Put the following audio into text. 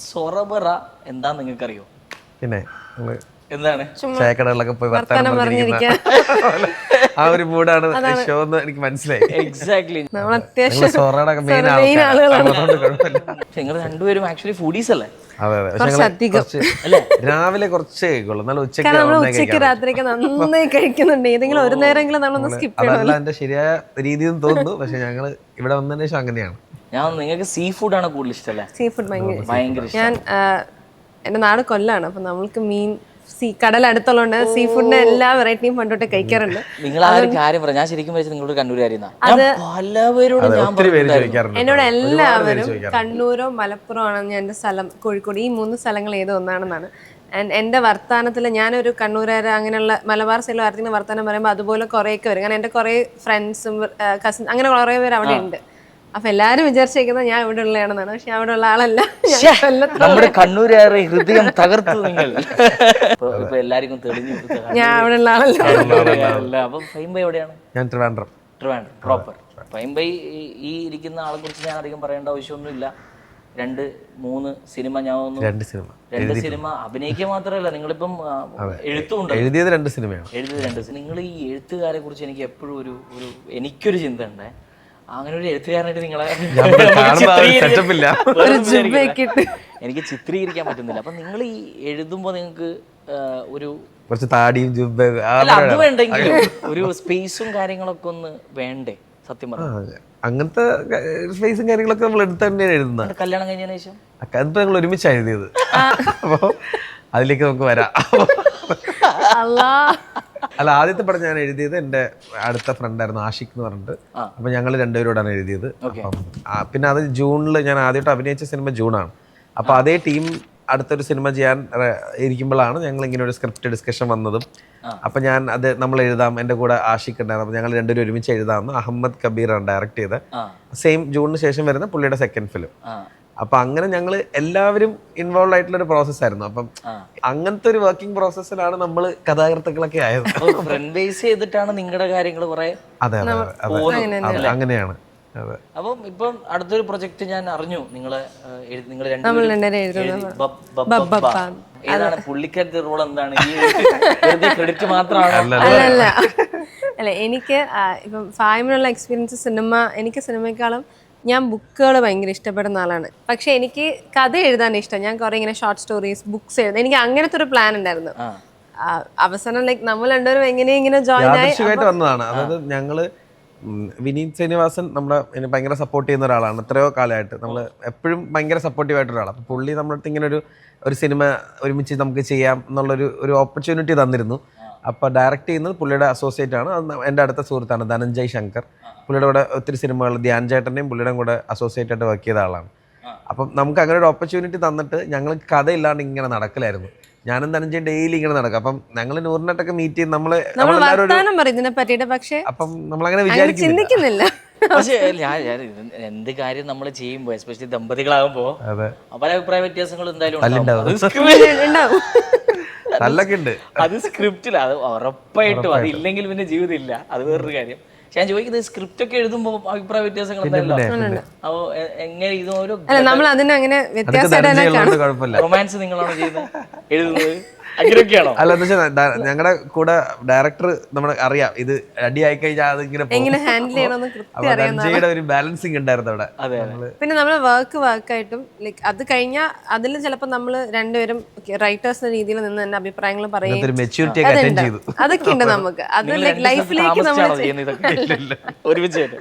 സൊറബറ എന്താ നിങ്ങൾക്കറിയോ? പിന്നെ എന്താണ്? ചായക്കടകളിലൊക്കെ പോയി വർത്തമാനം പറഞ്ഞിരിക്കുന്ന ആ ഒരു മൂഡാണ് ഷോ എന്ന് എനിക്ക് മനസ്സിലായി. എക്സാക്ട്ലി. സൊറയുടെ മെയിൻ ആൾക്കാരാണ്. നിങ്ങൾ രണ്ടുപേരും ആക്ച്വലി ഫുഡീസ് അല്ലേ? അതെ അതെ. രാവിലെ കുറച്ച് കഴിക്കുള്ളൂ, എന്നാലും ഉച്ചയ്ക്ക് രാത്രിയൊക്കെ നന്നായി കഴിക്കുന്നുണ്ട്. ഏതെങ്കിലും ഒരു നേരമെങ്കിലും നമ്മളൊന്ന് സ്കിപ്പ് ചെയ്യണം. അതല്ല എന്റെ ശരിയായ രീതിയെന്ന് തോന്നുന്നു. പക്ഷെ ഞങ്ങള് ഇവിടെ വന്നതിന് ശേഷം അങ്ങനെയാണ്. നിങ്ങൾക്ക് സീ ഫുഡ് ആണ് കൂടുതൽ ഇഷ്ടമല്ലേ? സീ ഫുഡ് ഭയങ്കര ഇഷ്ടം. ഞാൻ എന്റെ നാട് കൊല്ലാണ്, അപ്പൊ നമ്മൾക്ക് മീൻ കടലടുത്തുള്ളതുകൊണ്ട് സീ ഫുഡിന്റെ എല്ലാ വെറൈറ്റിയും പണ്ടോട്ട് കഴിക്കാറുണ്ട്. നിങ്ങൾ ആ ഒരു കാര്യം പറഞ്ഞു, ഞാൻ ശരിക്കും വെച്ചാൽ നിങ്ങളോട് കണ്ണൂരുകാരിന്നാ. പലവരോടും എന്നോട് എല്ലാവരും കണ്ണൂരോ മലപ്പുറം ആണ് എന്റെ സ്ഥലം, കോഴിക്കോട്, ഈ 3 സ്ഥലങ്ങൾ ഏതോ ഒന്നാണെന്നാണ്. എന്റെ വർത്താനത്തിൽ ഞാനൊരു കണ്ണൂരുകാർ അങ്ങനെയുള്ള മലബാർ സൈഡിൽ ആർക്കെങ്കിലും വർത്താനം പറയുമ്പോൾ അതുപോലെ കുറേയൊക്കെ വരും. കാരണം എന്റെ കുറെ ഫ്രണ്ട്സും കസിൻസ് അങ്ങനെ കുറെ പേര് അവിടെ ഉണ്ട്. അപ്പൊ എല്ലാരും വിചാരിച്ചേക്കുന്നത് ഞാൻ ഇവിടെ ഉള്ളതാണെന്നാണ്. പക്ഷെ അവിടെ ഉള്ള ആളല്ല. നമ്മുടെ കണ്ണൂരുകാരുടെ ഹൃദയം തകർത്തു നിങ്ങൾ. ഇപ്പൊ എല്ലാവർക്കും തെളിഞ്ഞു ഞാൻ അവിടെ ഉള്ള ആളല്ല. അപ്പൊ ഫൈംബൈ എവിടെയാണ്? ഞാൻ ട്രിവാൻഡ്രം പ്രോപ്പർ. ഫൈംബൈ ഈ ഇരിക്കുന്ന ആളെ കുറിച്ച് ഞാൻ അധികം പറയേണ്ട ആവശ്യമൊന്നുമില്ല. 2-3 സിനിമ ഞാൻ രണ്ട് സിനിമ അഭിനയിക്കുക മാത്രമല്ല, നിങ്ങളിപ്പം എഴുത്തുണ്ട്. എഴുതിയത് 2 സിനിമയാണ്. നിങ്ങൾ ഈ എഴുത്തുകാരെ കുറിച്ച് എനിക്ക് എപ്പോഴും എനിക്കൊരു ചിന്ത ഉണ്ട്. അങ്ങനെ ഒരു എഴുത്തുകാരനായിട്ട് നിങ്ങളെ എനിക്ക് ചിത്രീകരിക്കാൻ പറ്റുന്നില്ല. അപ്പൊ നിങ്ങൾ ഈ എഴുതുമ്പോ നിങ്ങൾക്ക് ഒരു കുറച്ച് താടിയും അത് വേണ്ടെങ്കിലും ഒരു സ്പേസും കാര്യങ്ങളൊക്കെ ഒന്ന് വേണ്ടേ? സത്യം പറഞ്ഞു അങ്ങനത്തെ സ്പേസും കാര്യങ്ങളൊക്കെ നമ്മൾ എടുത്ത് തന്നെയാണ് എഴുതുന്നത്. കല്യാണം കഴിഞ്ഞതിന് ശേഷം അതിപ്പോ ഞങ്ങൾ ഒരുമിച്ചാണ് എഴുതിയത്. അപ്പൊ അതിലേക്ക് നമുക്ക് വരാം. അല്ല, ആദ്യത്തെ പടം ഞാൻ എഴുതിയത് എൻ്റെ അടുത്ത ഫ്രണ്ടായിരുന്നു ആഷിഖ് എന്ന് പറഞ്ഞിട്ട്. അപ്പൊ ഞങ്ങൾ രണ്ടുപേരോടാണ് എഴുതിയത്. അപ്പം പിന്നെ അത് ജൂണിൽ ഞാൻ ആദ്യമായിട്ട് അഭിനയിച്ച സിനിമ ജൂണാണ്. അപ്പൊ അതേ ടീം അടുത്തൊരു സിനിമ ചെയ്യാൻ ഇരിക്കുമ്പോഴാണ് ഞങ്ങൾ ഇങ്ങനെ ഒരു സ്ക്രിപ്റ്റ് ഡിസ്കഷൻ വന്നതും. അപ്പൊ ഞാൻ അത് നമ്മൾ എഴുതാം, എൻ്റെ കൂടെ ആഷിഖ് ഉണ്ടായിരുന്നു. അപ്പൊ ഞങ്ങൾ രണ്ടുപേരും ഒരുമിച്ച് എഴുതാമെന്ന് അഹമ്മദ് കബീറാണ് ഡയറക്ട് ചെയ്ത്. സെയിം ജൂണിന് ശേഷം വരുന്ന പുള്ളിയുടെ സെക്കൻഡ് ഫിലിം. അപ്പൊ അങ്ങനെ ഞങ്ങൾ എല്ലാവരും ഇൻവോൾവ് ആയിട്ടുള്ള ഒരു പ്രോസസ് ആയിരുന്നു. അപ്പം അങ്ങനത്തെ ഒരു വർക്കിംഗ് പ്രോസസ്സിലാണ് നമ്മൾ കഥാകൃത്തുക്കളൊക്കെ ആയത്. ഫ്രണ്ട് ബേസ് ചെയ്തിട്ടാണ് നിങ്ങളുടെ കാര്യങ്ങൾ കുറെ. അതെ അങ്ങനെയാണ്. അപ്പം ഇപ്പം അടുത്തൊരു പ്രൊജക്ട് ഞാൻ അറിഞ്ഞു നിങ്ങൾ ഏതാണ് പുള്ളിക്കാരുടെ റോൾ? എന്താണ് ക്രെഡിറ്റ് മാത്രമാണോ? അല്ല, എനിക്ക് ഇപ്പം ഫാമിലുള്ള എക്സ്പീരിയൻസ് എനിക്ക് സിനിമയെക്കാളും ഞാൻ ബുക്കുകൾ ഭയങ്കര ഇഷ്ടപ്പെടുന്ന ആളാണ്. പക്ഷെ എനിക്ക് കഥ എഴുതാൻ ഇഷ്ടം. ഞാൻ കുറെ ഇങ്ങനെ ഷോർട്ട് സ്റ്റോറീസ് ബുക്സ് എഴുതാം. എനിക്ക് അങ്ങനത്തെ ഒരു പ്ലാൻ ഉണ്ടായിരുന്നു. അവസാനം നമ്മൾ രണ്ടുപേരും ഇങ്ങനെ ജോയിൻ ആയി വന്നതാണ്. അതായത് ഞങ്ങള് വിനീത് ശ്രീനിവാസൻ നമ്മളെ ഭയങ്കര സപ്പോർട്ട് ചെയ്യുന്ന ഒരാളാണ്. എത്രയോ കാലമായിട്ട് നമ്മൾ എപ്പോഴും ഭയങ്കര സപ്പോർട്ടീവ് ആയിട്ട് ഒരാളാണ്. അപ്പോൾ പുള്ളി നമ്മുടെ അടുത്ത് ഇങ്ങനെ ഒരു സിനിമ ഒരുമിച്ച് നമുക്ക് ചെയ്യാം എന്നുള്ളൊരു ഓപ്പർച്യൂണിറ്റി തന്നിരുന്നു. അപ്പോൾ ഡയറക്റ്റ് ചെയ്യുന്നത് പുള്ളിയുടെ അസോസിയേറ്റ് ആണ്. എൻ്റെ അടുത്ത സുഹൃത്താണ് ധനഞ്ജയ് ശങ്കർ. പുള്ളിയുടെ കൂടെ ഒത്തിരി സിനിമകൾ ധ്യാൻ ചേട്ടൻ്റെയും പുള്ളിയുടെ കൂടെ അസോസിയേറ്റ് ആയിട്ട് വർക്ക് ചെയ്ത ആളാണ്. അപ്പം നമുക്ക് അങ്ങനെ ഒരു ഓപ്പർച്യൂണിറ്റി തന്നിട്ട് ഞങ്ങൾ കഥയില്ലാണ്ട് ഇങ്ങനെ നടക്കലായിരുന്നു. ഞാനും ധനഞ്ജയ് ഡെയിലി ഇങ്ങനെ നടക്കും. അപ്പം ഞങ്ങൾ നൂറിനായിട്ടൊക്കെ മീറ്റ് ചെയ്ത് അപ്പം നമ്മളങ്ങനെ ചിന്തിക്കുന്നില്ല. പക്ഷേ ഞാൻ എന്ത് കാര്യം നമ്മൾ ചെയ്യുമ്പോ എസ്പെഷ്യലി ദമ്പതികളാകുമ്പോ പല അഭിപ്രായ വ്യത്യാസങ്ങൾ എന്തായാലും അത് സ്ക്രിപ്റ്റില്ല. അത് ഉറപ്പായിട്ടും അതില്ലെങ്കിൽ പിന്നെ ജീവിതം ഇല്ല. അത് വേറൊരു കാര്യം. ഞാൻ ചോദിക്കുന്നത് സ്ക്രിപ്റ്റ് ഒക്കെ എഴുതുമ്പോ അഭിപ്രായ വ്യത്യാസങ്ങൾ അപ്പൊ എങ്ങനെ റൊമാൻസ് നിങ്ങളാണ് ചെയ്യുന്നത്, എഴുതുന്നത്, അങ്ങനെയൊക്കെയാണോ? അല്ല, എന്താ വെച്ചാൽ ഞങ്ങളുടെ കൂടെ ഡയറക്ടർ നമ്മളെ അറിയാം. ഇത് റെഡി ആയി കഴിഞ്ഞാൽ അതിങ്ങനെ ഹാൻഡിൽ ചെയ്യണമെന്ന് ഒരു ബാലൻസിങ് ഉണ്ടായിരുന്നു അവിടെ. പിന്നെ നമ്മള് വർക്കായിട്ടും ലൈക്ക് അത് കഴിഞ്ഞാൽ അതിൽ ചിലപ്പോൾ നമ്മൾ രണ്ടുപേരും റൈറ്റേഴ്സ് രീതിയിൽ നിന്ന് തന്നെ അഭിപ്രായങ്ങൾ പറയുകയും അതൊക്കെ ഉണ്ട് നമുക്ക്. അത് ലൈഫിലേക്ക് നമ്മൾ ഒരുമിച്ചായിരുന്നു.